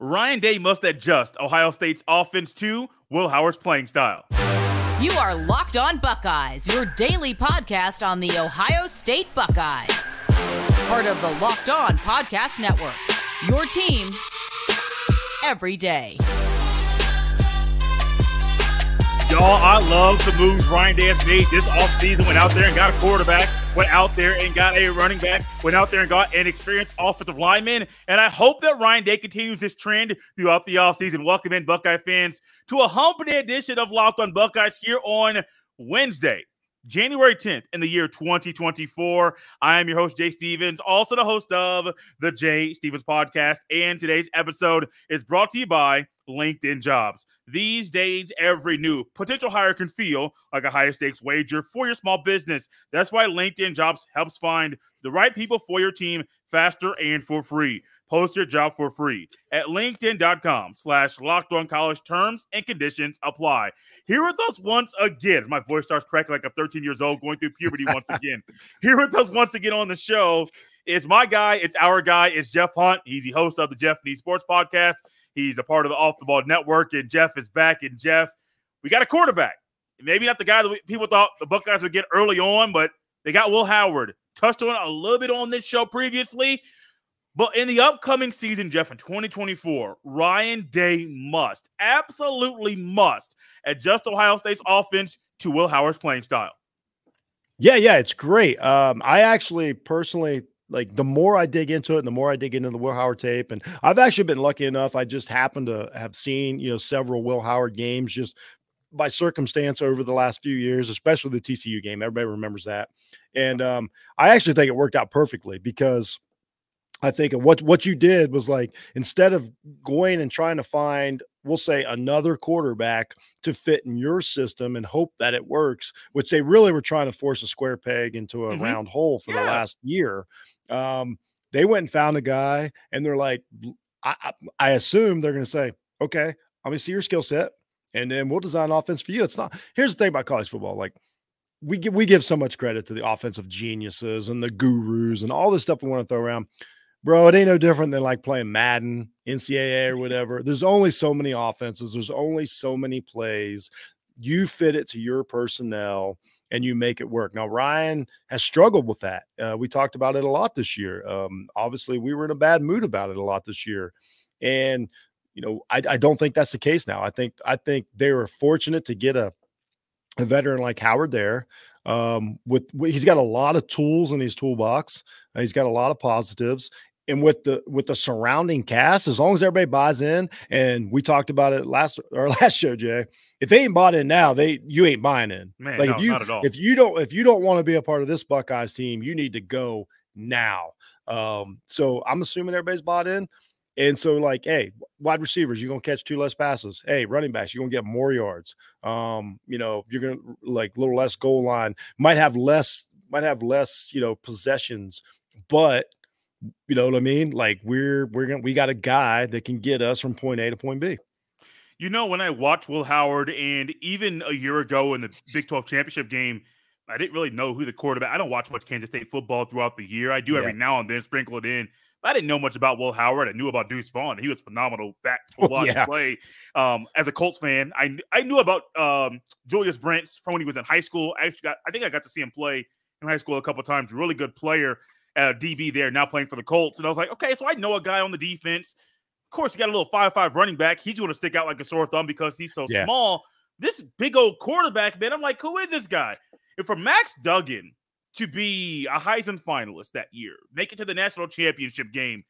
Ryan Day must adjust Ohio State's offense to Will Howard's playing style. You are Locked On Buckeyes, your daily podcast on the Ohio State Buckeyes. Part of the Locked On Podcast Network, your team every day. Y'all, I love the moves Ryan Day has made this offseason. Went out there and got a quarterback, went out there and got a running back, went out there and got an experienced offensive lineman. And I hope that Ryan Day continues this trend throughout the offseason. Welcome in, Buckeye fans, to a hump day edition of Locked On Buckeyes here on Wednesday, January 10th in the year 2024. I am your host, Jay Stevens, also the host of the Jay Stevens Podcast. And today's episode is brought to you by LinkedIn Jobs. These days, every new potential hire can feel like a high stakes wager for your small business. That's why LinkedIn Jobs helps find the right people for your team faster and for free. Post your job for free at linkedin.com/lockedoncollege. Terms and conditions apply. Here with us once again, my voice starts cracking like I'm 13 years old going through puberty once again. Here with us once again on the show is my guy, it's our guy, it's Jeff Hunt. He's the host of the Jeff Needs Sports Podcast. He's a part of the Off the Ball Network, and Jeff is back. And Jeff, we got a quarterback. Maybe not the guy that people thought the Buckeyes would get early on, but they got Will Howard. Touched on it a little bit on this show previously. But in the upcoming season, Jeff, in 2024, Ryan Day must, absolutely must, adjust Ohio State's offense to Will Howard's playing style. Yeah, it's great. I actually personally, like, the more I dig into it and the more I dig into the Will Howard tape, and I've actually been lucky enough, I just happen to have seen, several Will Howard games just by circumstance over the last few years, especially the TCU game. Everybody remembers that. And I actually think it worked out perfectly because I think what you did was, like, instead of going and trying to find, we'll say, another quarterback to fit in your system and hope that it works, which they really were trying to force a square peg into a round hole for the last year. They went and found a guy, and they're like, I assume they're going to say, okay, let me see your skill set, and then we'll design offense for you. It's not. Here's the thing about college football. Like, we give so much credit to the offensive geniuses and the gurus and all this stuff we want to throw around. Bro, it ain't no different than like playing Madden, NCAA, or whatever. There's only so many offenses. There's only so many plays. You fit it to your personnel, and you make it work. Now, Ryan has struggled with that. We talked about it a lot this year. Obviously, we were in a bad mood about it a lot this year. And, I don't think that's the case now. I think they were fortunate to get a veteran like Howard there. He's got a lot of tools in his toolbox. He's got a lot of positives. And with the surrounding cast, as long as everybody buys in, and we talked about it last show, Jay, if they ain't bought in now, you ain't buying in. Man, like, no, not at all. If you don't want to be a part of this Buckeyes team, you need to go now. So I'm assuming everybody's bought in. And so, like, hey, wide receivers, you're going to catch 2 less passes. Hey, running backs, you're going to get more yards. You're going to, like, a little less goal line, might have less, possessions, but you know what I mean? Like, we got a guy that can get us from point A to point B. When I watched Will Howard, and even a year ago in the Big 12 championship game, I didn't really know who the quarterback. I don't watch much Kansas State football throughout the year. I do every now and then, sprinkle it in. I didn't know much about Will Howard. I knew about Deuce Vaughn. He was phenomenal back to watch play. As a Colts fan, I knew about Julius Brents from when he was in high school. I think I got to see him play in high school a couple of times. Really good player at DB there, now playing for the Colts. And I was like, okay, so I know a guy on the defense. Of course, you got a little 5'5" running back. He's going to stick out like a sore thumb because he's so small. This big old quarterback, man, I'm like, who is this guy? And for Max Duggan to be a Heisman finalist that year, make it to the national championship game,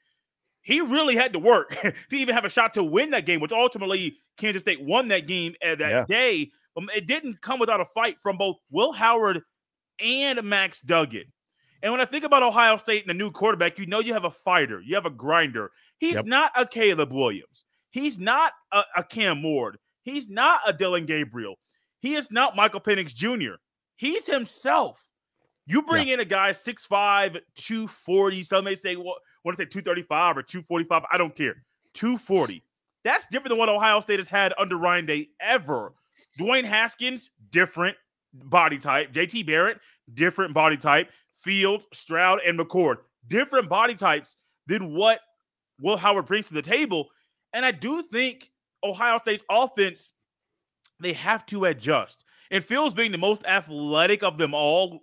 he really had to work to even have a shot to win that game, which ultimately Kansas State won that game that day. It didn't come without a fight from both Will Howard and Max Duggan. And when I think about Ohio State and the new quarterback, you have a fighter. You have a grinder. He's not a Caleb Williams. He's not a Cam Ward. He's not a Dylan Gabriel. He is not Michael Penix Jr. He's himself. You bring in a guy 6'5", 240. Some may say, want to say 235 or 245. I don't care. 240. That's different than what Ohio State has had under Ryan Day ever. Dwayne Haskins, different body type. JT Barrett, different body type. Fields, Stroud, and McCord, different body types than what Will Howard brings to the table. And I do think Ohio State's offense, they have to adjust. And Fields being the most athletic of them all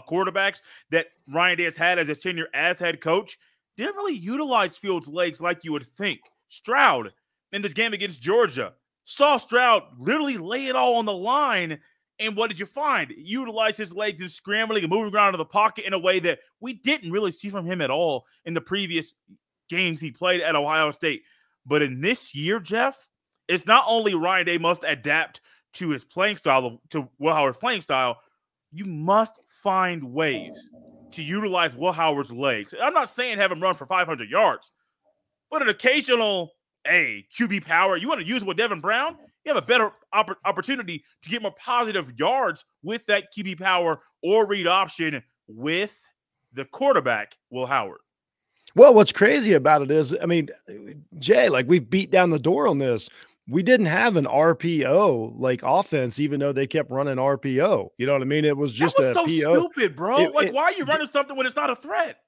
quarterbacks that Ryan Day has had as his tenure as head coach, didn't really utilize Fields' legs like you would think. Stroud, in the game against Georgia, saw Stroud literally lay it all on the line. And what did you find? Utilize his legs and scrambling and moving around in the pocket in a way that we didn't really see from him at all in the previous games he played at Ohio State. But in this year, Jeff, it's not only Ryan Day must adapt to his playing style, to Will Howard's playing style, you must find ways to utilize Will Howard's legs. I'm not saying have him run for 500 yards, but an occasional QB power. You want to use it with Devin Brown? You have a better opportunity to get more positive yards with that QB power or read option with the quarterback, Will Howard. Well, what's crazy about it is, I mean, Jay, like we've beat down the door on this. We didn't have an RPO like offense, even though they kept running RPO. You know what I mean? It was just so stupid, bro. Why are you running something when it's not a threat?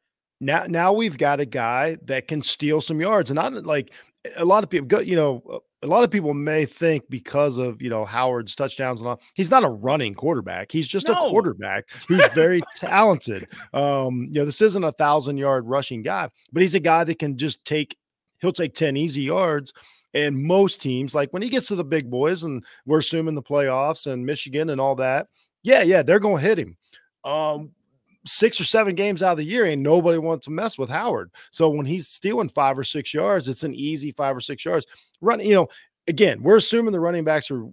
Now we've got a guy that can steal some yards, and not like a lot of people go. You know, a lot of people may think because of Howard's touchdowns and all, he's not a running quarterback. He's just a quarterback who's very talented. This isn't a 1,000-yard rushing guy, but he's a guy that can just he'll take 10 easy yards. And most teams, like when he gets to the big boys, and we're assuming the playoffs and Michigan and all that, yeah, they're going to hit him. 6 or 7 games out of the year, ain't nobody wants to mess with Howard. So when he's stealing 5 or 6 yards, it's an easy 5 or 6 yards. Again, we're assuming the running backs are,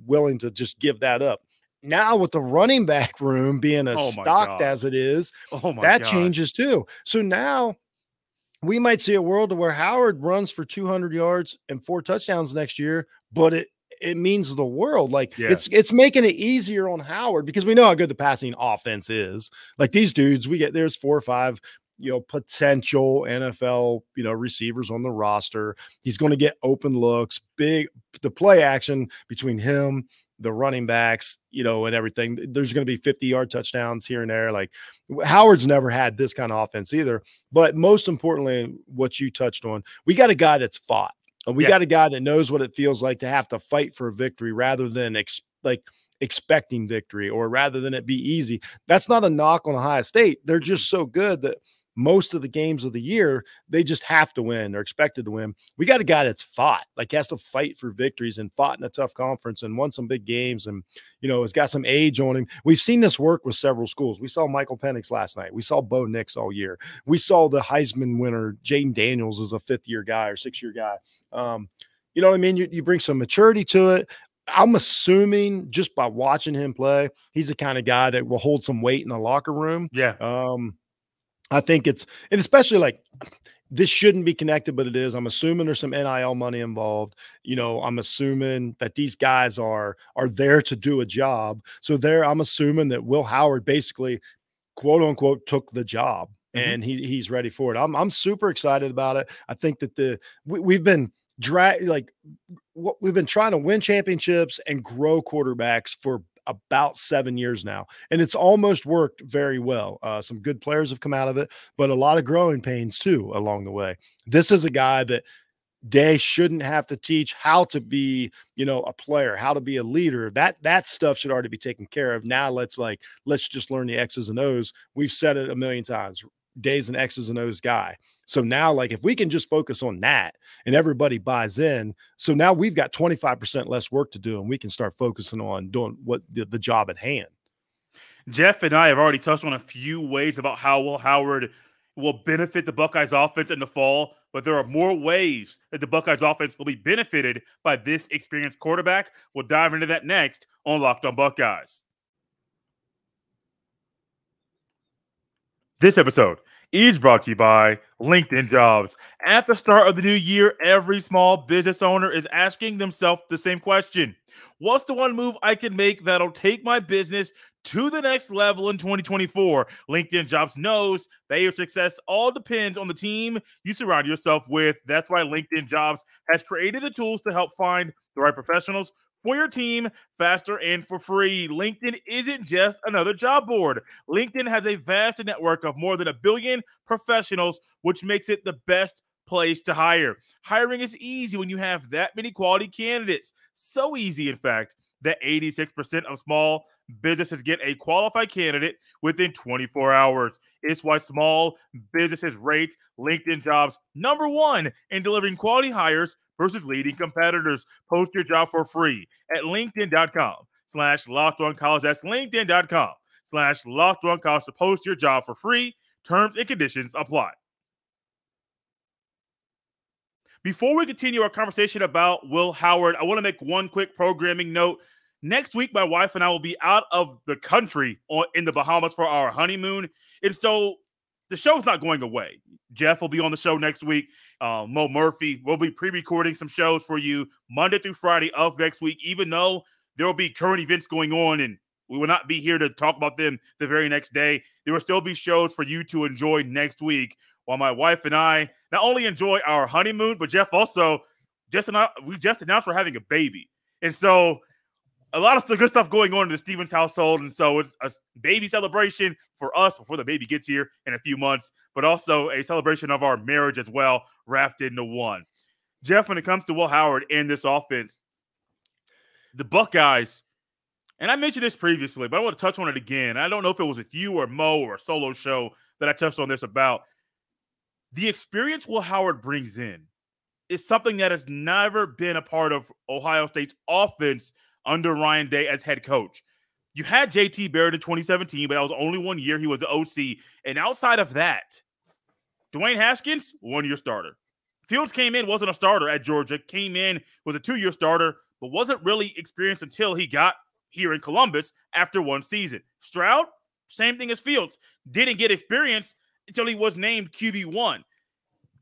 willing to just give that up. Now with the running back room being as stocked as it is, that changes too. So now we might see a world where Howard runs for 200 yards and 4 touchdowns next year, but it means the world. Like it's making it easier on Howard because we know how good the passing offense is. Like these dudes, there's 4 or 5, potential NFL, receivers on the roster. He's going to get open looks, the play action between him, the running backs, and everything. There's going to be 50-yard touchdowns here and there. Like Howard's never had this kind of offense either. But most importantly, what you touched on, we got a guy that's fought. And we got a guy that knows what it feels like to have to fight for a victory rather than expecting victory, or rather than it be easy. That's not a knock on Ohio State. They're just so good that most of the games of the year, they just have to win. They're expected to win. We got a guy that's fought, has to fight for victories and fought in a tough conference and won some big games and, has got some age on him. We've seen this work with several schools. We saw Michael Penix last night. We saw Bo Nix all year. We saw the Heisman winner, Jaden Daniels, is a 5th-year guy or 6-year guy. You know what I mean? You bring some maturity to it. I'm assuming just by watching him play, he's the kind of guy that will hold some weight in the locker room. Yeah. I think and especially this shouldn't be connected, but it is. I'm assuming there's some NIL money involved. I'm assuming that these guys are there to do a job. So I'm assuming that Will Howard basically, quote unquote, took the job and he's ready for it. I'm super excited about it. I think that we've been we've been trying to win championships and grow quarterbacks for about 7 years now, and it's almost worked very well. Some good players have come out of it, but a lot of growing pains too along the way. This is a guy that Day shouldn't have to teach how to be, a player, how to be a leader. That stuff should already be taken care of. Now let's just learn the X's and O's. We've said it a million times. Day's an X's and O's guy. So now, if we can just focus on that and everybody buys in, so now we've got 25% less work to do and we can start focusing on doing what the job at hand. Jeff and I have already touched on a few ways about how Will Howard will benefit the Buckeyes offense in the fall, but there are more ways that the Buckeyes offense will be benefited by this experienced quarterback. We'll dive into that next on Locked on Buckeyes. This episode is brought to you by LinkedIn Jobs. At the start of the new year, every small business owner is asking themselves the same question. What's the one move I can make that'll take my business to the next level in 2024? LinkedIn Jobs knows that your success all depends on the team you surround yourself with. That's why LinkedIn Jobs has created the tools to help find the right professionals for your team faster and for free. LinkedIn isn't just another job board. LinkedIn has a vast network of more than 1 billion professionals, which makes it the best place to hire. Hiring is easy when you have that many quality candidates. So easy, in fact, that 86% of small businesses get a qualified candidate within 24 hours. It's why small businesses rate LinkedIn Jobs #1 in delivering quality hires versus leading competitors. Post your job for free at linkedin.com/LockedOnCollege. That's linkedin.com/LockedOnCollege to post your job for free. Terms and conditions apply. Before we continue our conversation about Will Howard, I want to make one quick programming note. Next week, my wife and I will be out of the country in the Bahamas for our honeymoon. And so the show's not going away. Jeff will be on the show next week. Mo Murphy will be pre-recording some shows for you Monday through Friday of next week, even though there will be current events going on and we will not be here to talk about them the very next day. There will still be shows for you to enjoy next week while my wife and I not only enjoy our honeymoon, but Jeff also we just announced we're having a baby. And so a lot of good stuff going on in the Stevens household. And so it's a baby celebration for us before the baby gets here in a few months, but also a celebration of our marriage as well, wrapped into one. Jeff, when it comes to Will Howard and this offense, the Buckeyes, and I mentioned this previously, but I want to touch on it again. I don't know if it was with you or Mo or a solo show that I touched on this about. The experience Will Howard brings in is something that has never been a part of Ohio State's offense under Ryan Day as head coach. You had JT Barrett in 2017, but that was only 1 year. He was the OC. And outside of that, Dwayne Haskins, 1-year starter. Fields came in, wasn't a starter at Georgia, came in, was a 2-year starter, but wasn't really experienced until he got here in Columbus after 1 season. Stroud, same thing as Fields, didn't get experience until he was named QB1.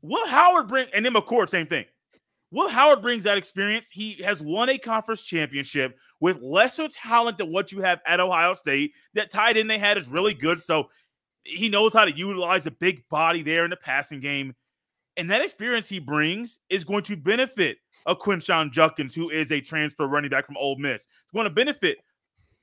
Will Howard and then McCord, same thing. Will Howard brings that experience. He has won a conference championship with lesser talent than what you have at Ohio State. That tight end they had is really good, so he knows how to utilize a big body there in the passing game. And that experience he brings is going to benefit a Quinshon Judkins, who is a transfer running back from Ole Miss. It's going to benefit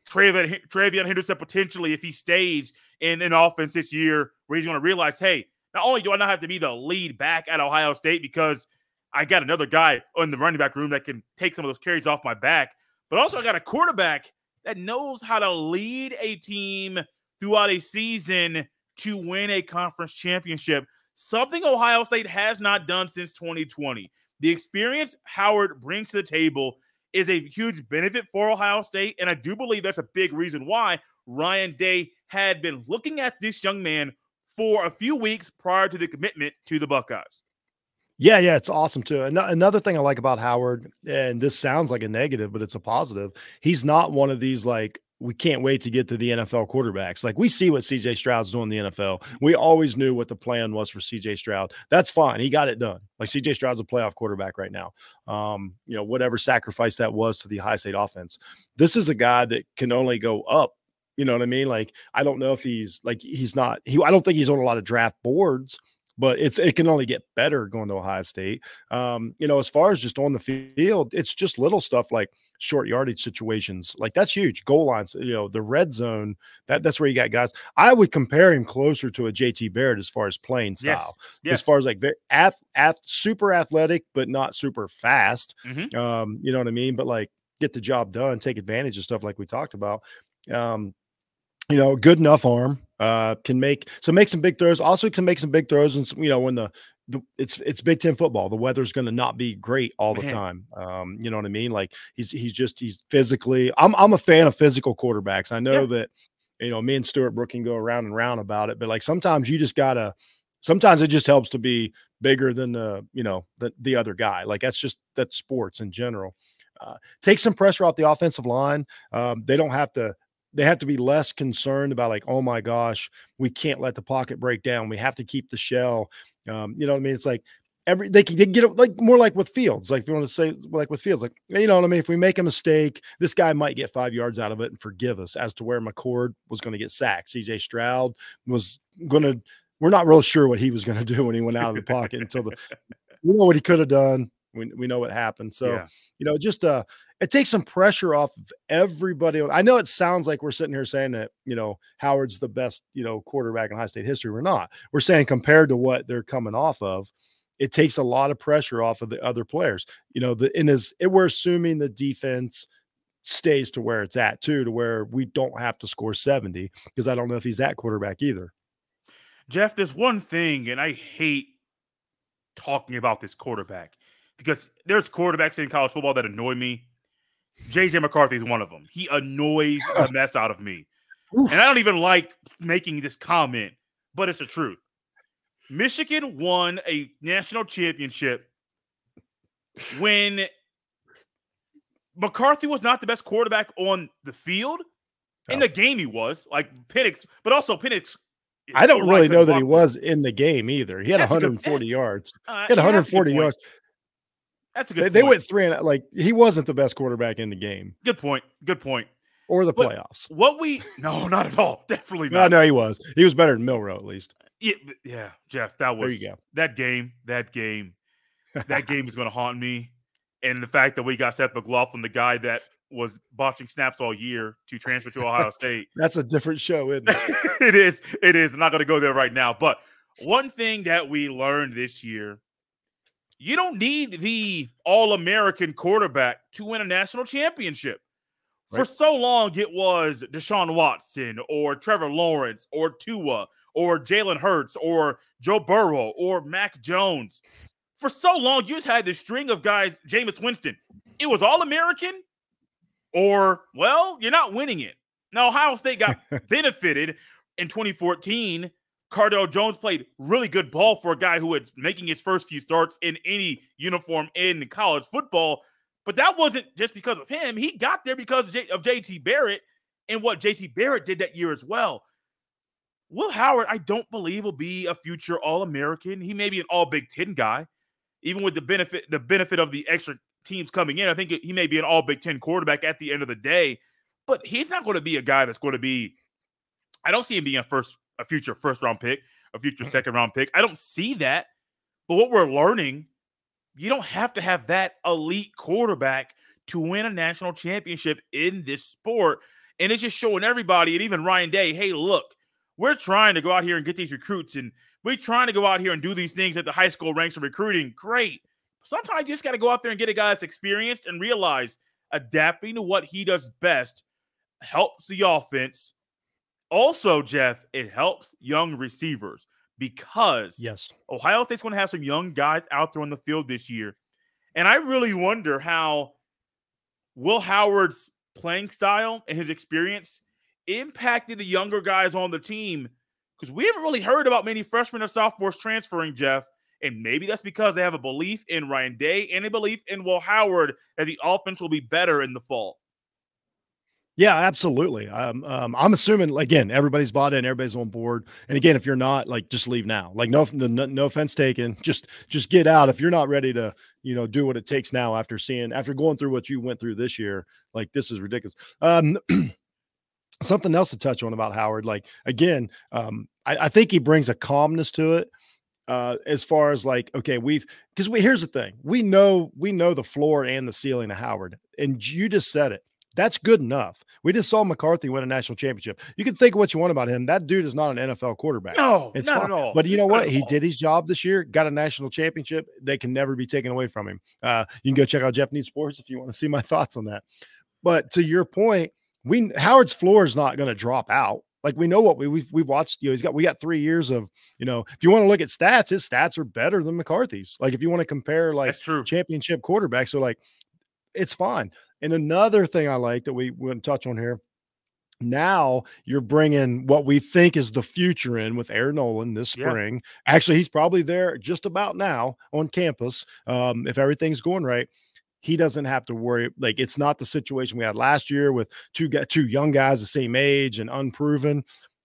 Travion Henderson potentially if he stays in an offense this year where he's going to realize, hey, not only do I not have to be the lead back at Ohio State because I got another guy in the running back room that can take some of those carries off my back, but also I got a quarterback that knows how to lead a team throughout a season to win a conference championship, something Ohio State has not done since 2020. The experience Howard brings to the table is a huge benefit for Ohio State, and I do believe that's a big reason why Ryan Day had been looking at this young man for a few weeks prior to the commitment to the Buckeyes. Yeah, it's awesome too. Another thing I like about Howard, and this sounds like a negative, but it's a positive. He's not one of these like, we can't wait to get to the NFL quarterbacks. Like, we see what CJ Stroud's doing in the NFL. We always knew what the plan was for CJ Stroud. That's fine. He got it done. Like, CJ Stroud's a playoff quarterback right now. Whatever sacrifice that was to the Ohio State offense. This is a guy that can only go up. You know what I mean? Like, I don't know if I don't think he's on a lot of draft boards, but it can only get better going to Ohio State. As far as just on the field, it's just little stuff like short yardage situations. Like, that's huge. Goal lines, the red zone, that's where you got guys. I would compare him closer to a JT Barrett as far as playing style. Yes. As far as like super athletic, but not super fast. Mm-hmm. You know what I mean? But like, get the job done, take advantage of stuff like we talked about. Good enough arm, can make some big throws. Also can make some big throws. And when it's Big Ten football, the weather's going to not be great all the time. You know what I mean? Like, he's physically, I'm a fan of physical quarterbacks. I know that, me and Stuart Brook can go around and round about it, but like, sometimes you just sometimes it just helps to be bigger than the other guy. Like, that's sports in general. Take some pressure off the offensive line. They have to be less concerned about like, oh my gosh, we can't let the pocket break down. We have to keep the shell. You know what I mean? It's like they get it like more like with Fields. Like, if you want to say like with Fields, like, you know what I mean? If we make a mistake, this guy might get 5 yards out of it and forgive us, as to where McCord was going to get sacked. CJ Stroud we're not real sure what he was going to do when he went out of the pocket until we know what he could have done. We know what happened. So, it takes some pressure off of everybody. I know it sounds like we're sitting here saying that, Howard's the best, quarterback in Ohio State history. We're not. We're saying compared to what they're coming off of, it takes a lot of pressure off of the other players. You know, we're assuming the defense stays to where it's at too, to where we don't have to score 70, because I don't know if he's that quarterback either. Jeff, there's one thing, and I hate talking about this quarterback because there's quarterbacks in college football that annoy me. JJ McCarthy is one of them. He annoys the mess out of me. And I don't even like making this comment, but it's the truth. Michigan won a national championship when McCarthy was not the best quarterback on the field. In the game he was, like Penix, but also Penix. I don't really know that he was in the game either. He had 140 yards. He had 140 yards. That's a good point. They went 3 and like he wasn't the best quarterback in the game. Good point. Good point. Or the playoffs. No, not at all. Definitely not. No, he was. He was better than Milroe at least. Yeah, Jeff, that was there you go. That game is going to haunt me. And the fact that we got Seth McLaughlin, the guy that was botching snaps all year, to transfer to Ohio State. That's a different show, isn't it? It is. I'm not going to go there right now. But one thing that we learned this year, you don't need the All-American quarterback to win a national championship. Right. For so long, it was Deshaun Watson or Trevor Lawrence or Tua or Jalen Hurts or Joe Burrow or Mac Jones. For so long, you just had this string of guys, Jameis Winston. It was All-American or, well, you're not winning it. Now, Ohio State got benefited in 2014. Cardale Jones played really good ball for a guy who was making his first few starts in any uniform in college football. But that wasn't just because of him. He got there because of J.T. Barrett and what J.T. Barrett did that year as well. Will Howard, I don't believe, will be a future All-American. He may be an All-Big Ten guy, even with the benefit of the extra teams coming in. I think he may be an All-Big Ten quarterback at the end of the day, but he's not going to be a guy that's going to be – I don't see him being a future first-round pick, a future second-round pick. I don't see that. But what we're learning, you don't have to have that elite quarterback to win a national championship in this sport. And it's just showing everybody, and even Ryan Day, hey, look, we're trying to go out here and get these recruits, and we're trying to go out here and do these things at the high school ranks of recruiting. Great. Sometimes you just got to go out there and get a guy that's experienced and realize adapting to what he does best helps the offense. Also, Jeff, it helps young receivers because Ohio State's going to have some young guys out there on the field this year. And I really wonder how Will Howard's playing style and his experience impacted the younger guys on the team, because we haven't really heard about many freshmen or sophomores transferring, Jeff. And maybe that's because they have a belief in Ryan Day and a belief in Will Howard that the offense will be better in the fall. Yeah, absolutely. I'm assuming, again, everybody's bought in, everybody's on board. And again, if you're not, like, just leave now. Like, no offense taken. Just get out if you're not ready to, do what it takes now after going through what you went through this year. Like, this is ridiculous. Something else to touch on about Howard. Like, again, I think he brings a calmness to it. As far as like, okay, here's the thing. We know the floor and the ceiling of Howard, and you just said it. That's good enough. We just saw McCarthy win a national championship. You can think what you want about him. That dude is not an NFL quarterback. No, it's not at all. But you know what? He did his job this year, got a national championship. They can never be taken away from him. You can go check out Jeff Needs Sports if you want to see my thoughts on that. But to your point, Howard's floor is not going to drop out. Like, we know what we've watched. We got 3 years of, if you want to look at stats, his stats are better than McCarthy's. Like, if you want to compare like championship quarterbacks, so like, it's fine. And another thing I like that we wouldn't touch on here, now you're bringing what we think is the future in with Aaron Nolan this spring. Actually, he's probably there just about now on campus. If everything's going right, he doesn't have to worry. Like, it's not the situation we had last year with two young guys the same age and unproven.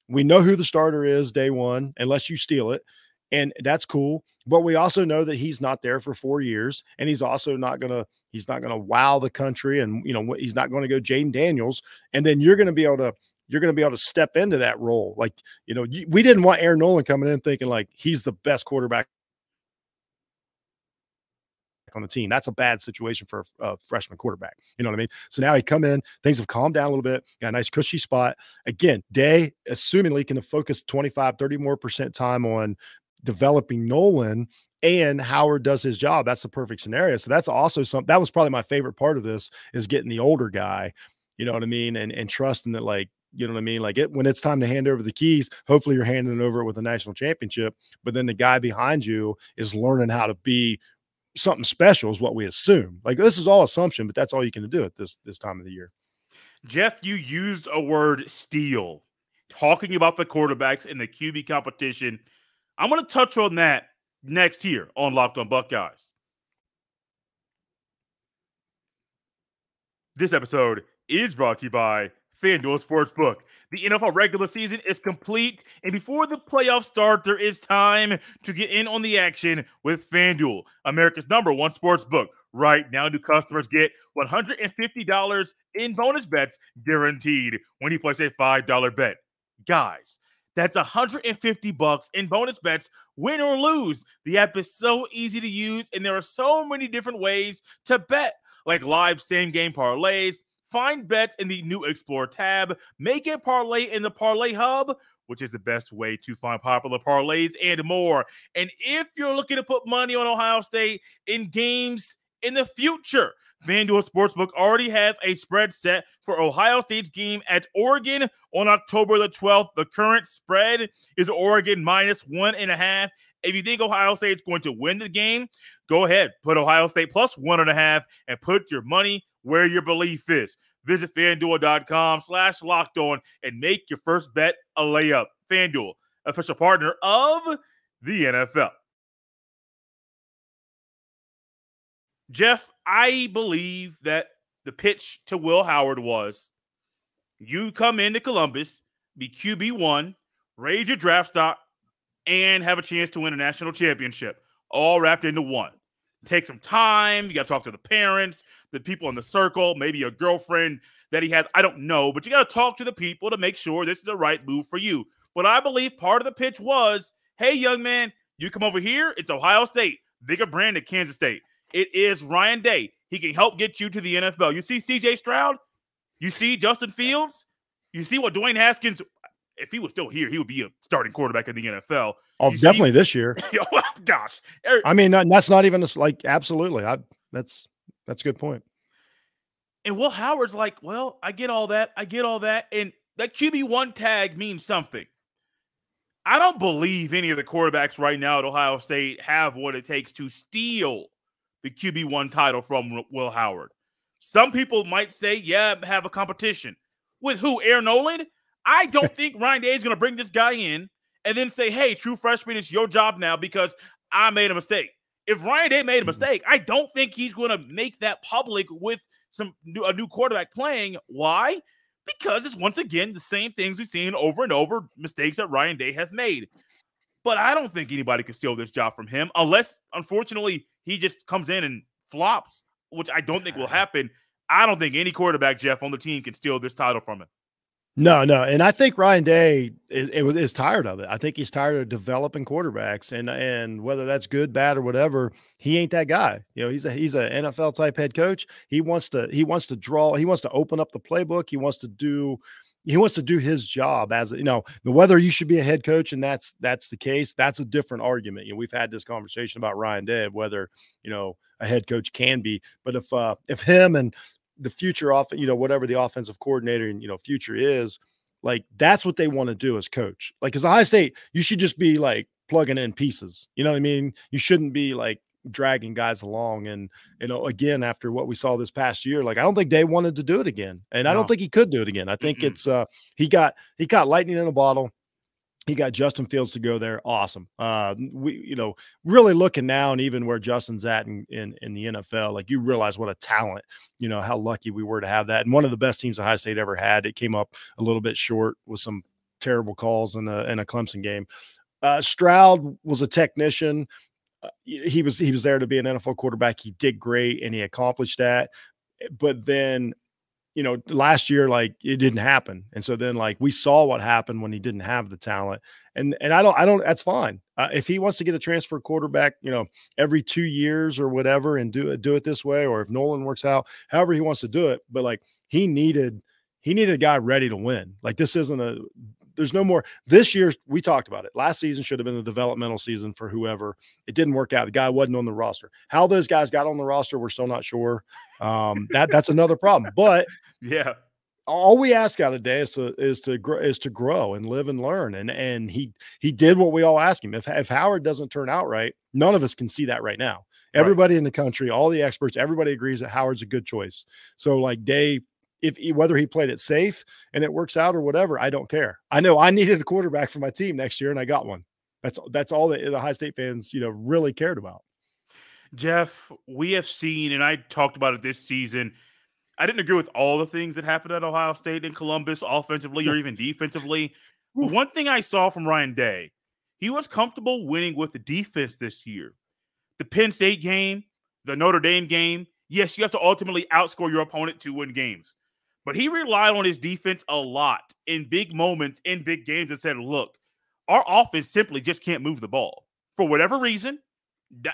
We know who the starter is day one, unless you steal it. And that's cool. But we also know that he's not there for 4 years, and he's also not going to wow the country. And, he's not going to go Jaden Daniels. And then you're going to be able to step into that role. Like, we didn't want Aaron Nolan coming in thinking like he's the best quarterback on the team. That's a bad situation for a freshman quarterback. You know what I mean? So now he come in, things have calmed down a little bit, got a nice cushy spot. Again, Day, assumingly, can focus 25, 30% more time on developing Nolan. and Howard does his job. That's the perfect scenario. So that's also something that was probably my favorite part of this, is getting the older guy, you know what I mean? And trusting that, like, you know what I mean? Like, when it's time to hand over the keys, hopefully you're handing it over with a national championship, but then the guy behind you is learning how to be something special, is what we assume. Like, this is all assumption, but that's all you can do at this time of the year. Jeff, you used a word, steal, talking about the quarterbacks in the QB competition. I'm going to touch on that next here on Locked on Buckeyes. This episode is brought to you by FanDuel Sportsbook. The NFL regular season is complete, and before the playoffs start, there is time to get in on the action with FanDuel, America's #1 sportsbook. Right now, new customers get $150 in bonus bets guaranteed when you place a $5 bet. Guys, that's $150 in bonus bets, win or lose. The app is so easy to use, and there are so many different ways to bet, like live same-game parlays. Find bets in the new Explore tab. Make a parlay in the Parlay Hub, which is the best way to find popular parlays, and more. And if you're looking to put money on Ohio State in games in the future, FanDuel Sportsbook already has a spread set for Ohio State's game at Oregon on October the 12th. The current spread is Oregon -1.5. If you think Ohio State's going to win the game, go ahead, put Ohio State +1.5 and put your money where your belief is. Visit FanDuel.com/lockedon and make your first bet a layup. FanDuel, official partner of the NFL. Jeff, I believe that the pitch to Will Howard was, you come into Columbus, be QB1, raise your draft stock, and have a chance to win a national championship, all wrapped into one. Take some time. You got to talk to the parents, the people in the circle, maybe a girlfriend that he has. I don't know, but you got to talk to the people to make sure this is the right move for you. But I believe part of the pitch was, hey, young man, you come over here. It's Ohio State, bigger brand than Kansas State. It is Ryan Day. He can help get you to the NFL. You see C.J. Stroud? You see Justin Fields? You see what Dwayne Haskins, if he was still here, he would be a starting quarterback in the NFL. Oh, definitely this year. Oh, gosh. I mean, that's not even like, absolutely. That's a good point. And Will Howard's like, well, I get all that. And that QB1 tag means something. I don't believe any of the quarterbacks right now at Ohio State have what it takes to steal the QB1 title from Will Howard. Some people might say, yeah, have a competition. With who? Aaron Nolan? I don't think Ryan Day is going to bring this guy in and then say, hey, true freshman, it's your job now because I made a mistake. If Ryan Day made a mistake, I don't think he's going to make that public with a new quarterback playing. Why? Because it's, once again, the same things we've seen over and over, mistakes that Ryan Day has made. But I don't think anybody can steal this job from him unless, unfortunately, he just comes in and flops, which I don't think will happen. I don't think any quarterback, Jeff, on the team can steal this title from him. No. And I think Ryan Day is tired of it. I think he's tired of developing quarterbacks, and whether that's good, bad, or whatever, he ain't that guy. You know, he's an NFL type head coach. He wants to draw. He wants to open up the playbook. He wants to do his job as, you know, whether you should be a head coach and that's the case, that's a different argument. You know, we've had this conversation about Ryan Day, whether, you know, a head coach can be, but if him and the future whatever the offensive coordinator and, you know, future is, like, that's what they want to do as coach. Like, as Ohio State, you should just be like plugging in pieces. You know what I mean? You shouldn't be like dragging guys along. And, you know, again, after what we saw this past year, like, I don't think Day wanted to do it again. And I don't think he could do it again. I think it's he got lightning in a bottle. He got Justin Fields to go there. Awesome. We, you know, really looking now, and even where Justin's at in the NFL, like, you realize what a talent, you know, how lucky we were to have that. And one of the best teams Ohio State ever had. It came up a little bit short with some terrible calls in a Clemson game. Stroud was a technician. He was there to be an NFL quarterback. He did great, and he accomplished that. But then, you know, last year, like, it didn't happen. And so then, like, we saw what happened when he didn't have the talent, and I don't, that's fine. If he wants to get a transfer quarterback, you know, every 2 years or whatever, and do it this way, or if Nolan works out, however he wants to do it. But, like, he needed a guy ready to win. Like, this isn't there's no more. This year, we talked about it. Last season should have been the developmental season for whoever. It didn't work out. The guy wasn't on the roster. How those guys got on the roster, we're still not sure. That's another problem. But yeah, all we ask out of day is to grow and live and learn. And he did what we all asked him. If Howard doesn't turn out right, none of us can see that right now. Everybody in the country, all the experts, everybody agrees that Howard's a good choice. So like Day, whether he played it safe and it works out or whatever, I don't care. I know I needed a quarterback for my team next year and I got one. That's all that the High State fans, really cared about. Jeff, we have seen, and I talked about it this season, I didn't agree with all the things that happened at Ohio State and Columbus offensively or even defensively. But one thing I saw from Ryan Day, he was comfortable winning with the defense this year. The Penn State game, the Notre Dame game, yes, you have to ultimately outscore your opponent to win games. But he relied on his defense a lot in big moments, in big games, and said, look, our offense simply just can't move the ball. For whatever reason,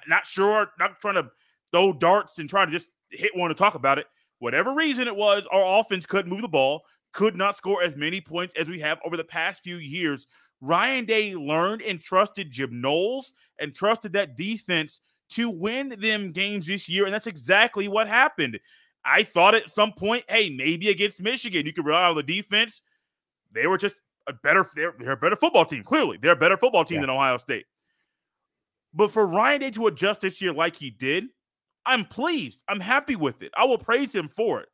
not sure, not trying to throw darts and try to just hit one to talk about it. Whatever reason it was, our offense couldn't move the ball, could not score as many points as we have over the past few years. Ryan Day learned and trusted Jim Knowles and trusted that defense to win them games this year, and that's exactly what happened. I thought at some point, hey, maybe against Michigan, you could rely on the defense. They were just they're a better football team, clearly. They're a better football team than Ohio State. But for Ryan Day to adjust this year like he did, I'm pleased. I'm happy with it. I will praise him for it.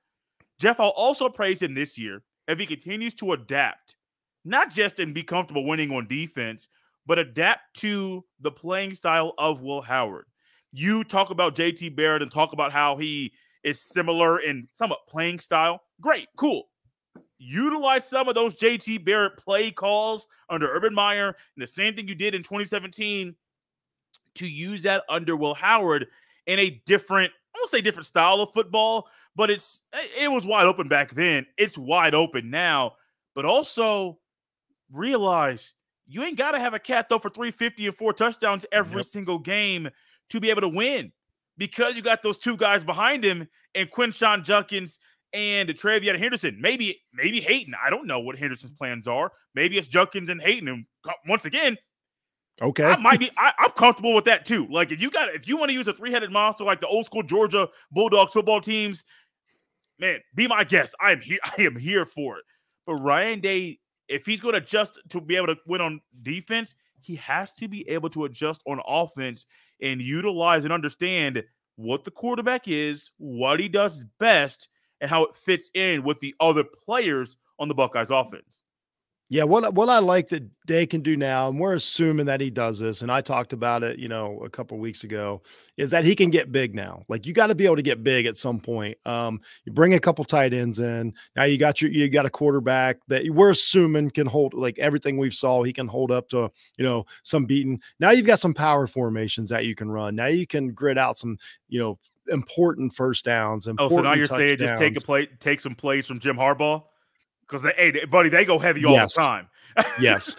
Jeff, I'll also praise him this year if he continues to adapt, not just and be comfortable winning on defense, but adapt to the playing style of Will Howard. You talk about JT Barrett and talk about how he is similar in somewhat playing style. Great, cool. Utilize some of those JT Barrett play calls under Urban Meyer and the same thing you did in 2017 to use that under Will Howard in a different, I won't say different style of football, but it was wide open back then. It's wide open now. But also realize you ain't got to have a cat throw for 350 and 4 touchdowns every single game to be able to win, because you got those two guys behind him and Quinshon Judkins and Travion Henderson. Maybe Hayden. I don't know what Henderson's plans are. Maybe it's Judkins and Hayden. And once again, okay, I'm comfortable with that too. Like if you want to use a 3-headed monster like the old school Georgia Bulldogs football teams, man, be my guest. I am here for it. But Ryan Day, if he's going to adjust to be able to win on defense, he has to be able to adjust on offense and utilize and understand what the quarterback is, what he does best, and how it fits in with the other players on the Buckeyes offense. Yeah, what I like that Day can do now, and we're assuming that he does this, and I talked about it, a couple of weeks ago, is that he can get big now. Like you got to be able to get big at some point. You bring a couple tight ends in. Now you got a quarterback that we're assuming can hold, like everything we've saw, he can hold up to, some beating. Now you've got some power formations that you can run. Now you can grit out some, important first downs. So now you're saying just take some plays from Jim Harbaugh? Because, hey, buddy, they go heavy all the time. Yes.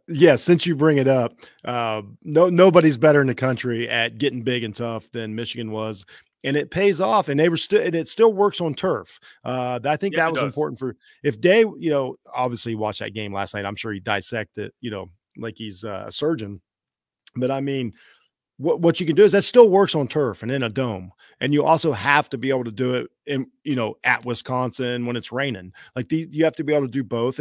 Yes, since you bring it up, nobody's better in the country at getting big and tough than Michigan was. And it pays off, and it still works on turf. I think that was important for if Day, obviously watched that game last night. I'm sure he dissected it, like he's a surgeon. But I mean, what you can do is that still works on turf and in a dome. And you also have to be able to do it in, at Wisconsin when it's raining. Like you have to be able to do both.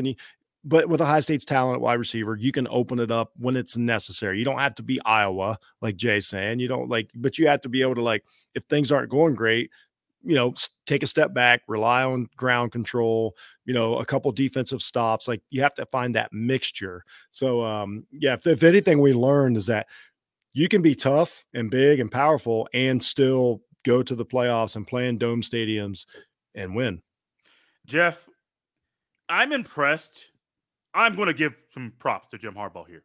But with Ohio State's talent at wide receiver, you can open it up when it's necessary. You don't have to be Iowa, like Jay's saying. But you have to be able to, if things aren't going great, take a step back, rely on ground control, a couple defensive stops. Like you have to find that mixture. So, if anything we learned is that you can be tough and big and powerful and still go to the playoffs and play in dome stadiums and win. Jeff, I'm impressed. I'm going to give some props to Jim Harbaugh here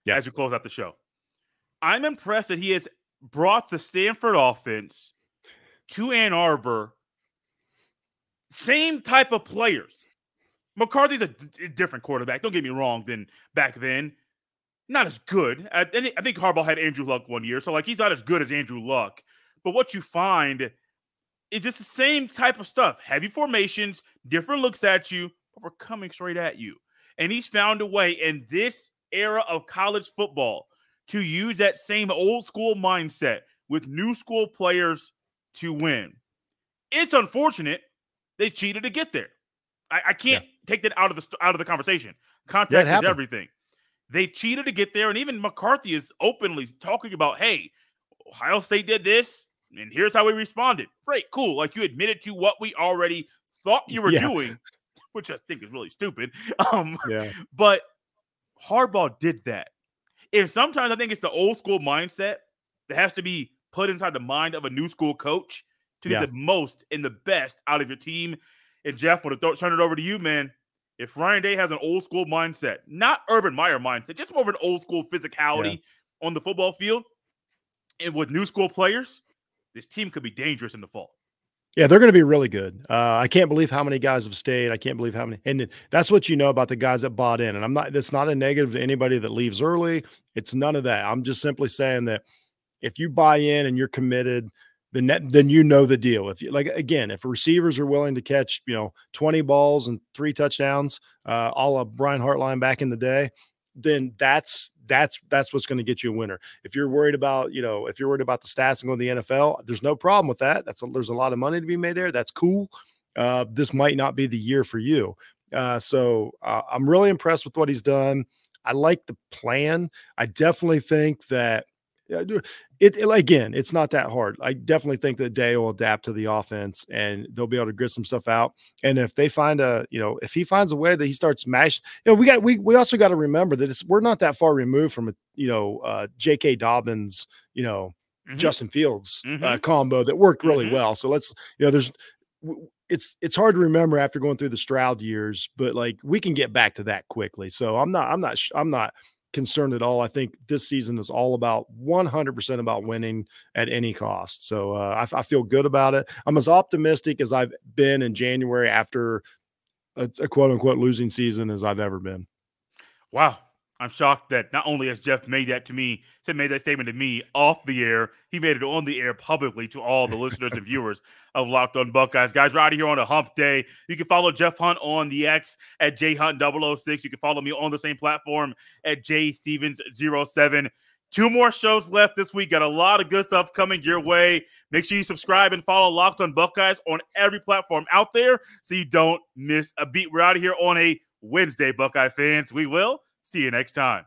as we close out the show. I'm impressed that he has brought the Stanford offense to Ann Arbor. Same type of players. McCarthy's a different quarterback. Don't get me wrong than back then. Not as good. I think Harbaugh had Andrew Luck one year, so he's not as good as Andrew Luck. But what you find is just the same type of stuff. Heavy formations, different looks at you, but we're coming straight at you. And he's found a way in this era of college football to use that same old school mindset with new school players to win. It's unfortunate they cheated to get there. I can't take that out of the conversation. Context is everything. They cheated to get there, and even McCarthy is openly talking about, hey, Ohio State did this, and here's how we responded. Great, cool. Like, you admitted to what we already thought you were doing, which I think is really stupid. But Harbaugh did that. And sometimes I think it's the old school mindset that has to be put inside the mind of a new school coach to get the most and the best out of your team. And Jeff, I want to turn it over to you, man. If Ryan Day has an old school mindset, not Urban Meyer mindset, just more of an old school physicality on the football field, and with new school players, this team could be dangerous in the fall. Yeah, they're going to be really good. I can't believe how many guys have stayed. I can't believe how many. And that's what you know about the guys that bought in. And that's not a negative to anybody that leaves early. It's none of that. I'm just simply saying that if you buy in and you're committed, then you know the deal. If you, like, again, if receivers are willing to catch, 20 balls and 3 touchdowns, a la Brian Hartline back in the day, then that's what's going to get you a winner. If you're worried about, the stats and going to the NFL, there's no problem with that. There's a lot of money to be made there. That's cool. This might not be the year for you. So I'm really impressed with what he's done. I like the plan. I definitely think that again, it's not that hard. I definitely think that Day will adapt to the offense and they'll be able to grit some stuff out. And if they find if he finds a way that he starts mashing, we also got to remember that we're not that far removed from J.K. Dobbins, Justin Fields combo that worked really well. So let's, it's hard to remember after going through the Stroud years, but like we can get back to that quickly. So I'm not concerned at all. I think this season is all about 100% about winning at any cost. So I feel good about it. I'm as optimistic as I've been in January after a quote unquote losing season as I've ever been. Wow. I'm shocked that not only has Jeff made that statement to me off the air, he made it on the air publicly to all the listeners and viewers of Locked On Buckeyes. Guys, we're out here on a hump day. You can follow Jeff Hunt on the X at jhunt006. You can follow me on the same platform at jstevens07. 2 more shows left this week. Got a lot of good stuff coming your way. Make sure you subscribe and follow Locked On Buckeyes on every platform out there so you don't miss a beat. We're out of here on a Wednesday, Buckeye fans. We will see you next time.